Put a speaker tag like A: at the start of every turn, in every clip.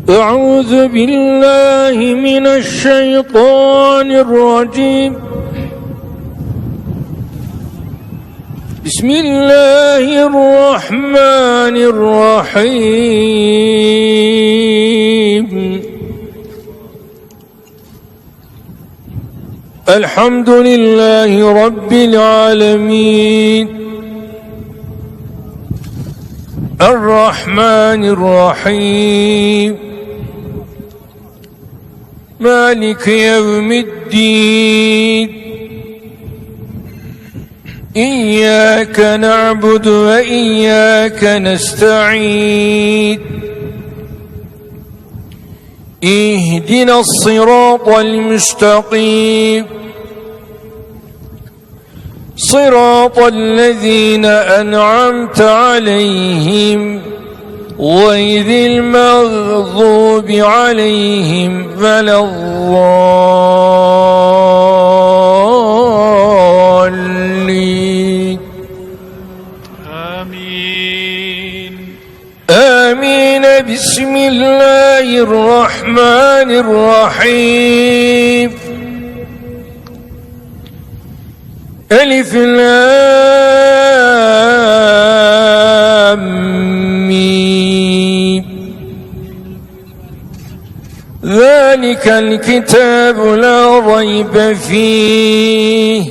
A: أعوذ بالله من الشيطان الرجيم. بسم الله الرحمن الرحيم. الحمد لله رب العالمين، الرحمن الرحيم، مالك يوم الدين. إياك نعبد وإياك نستعين. اهدنا الصراط المستقيم، صراط الذين أنعمت عليهم غير المغضوب عليهم ولا الضالين.
B: آمين
A: آمين. بسم الله الرحمن الرحيم. ألف لام ميم. ذلك الكتاب لا ريب فيه،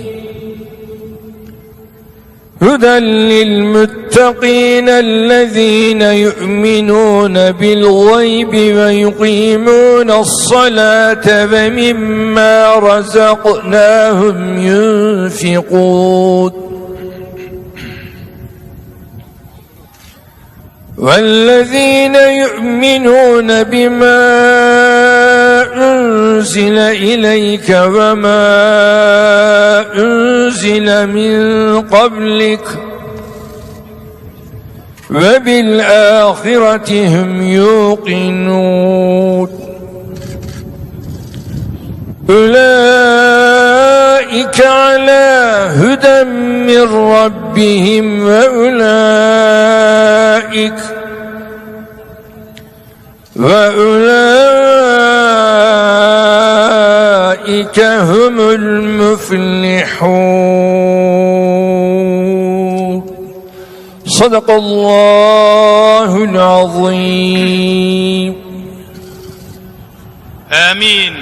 A: هدى للمتقين الذين يؤمنون بالغيب ويقيمون الصلاة ومما رزقناهم ينفقون. والذين يؤمنون بما أنزل إليك وما أنزل من قبلك وبالآخرة هم يوقنون. أولئك على هدى من ربهم وأولئك هم المفلحون. صدق الله العظيم.
B: آمين.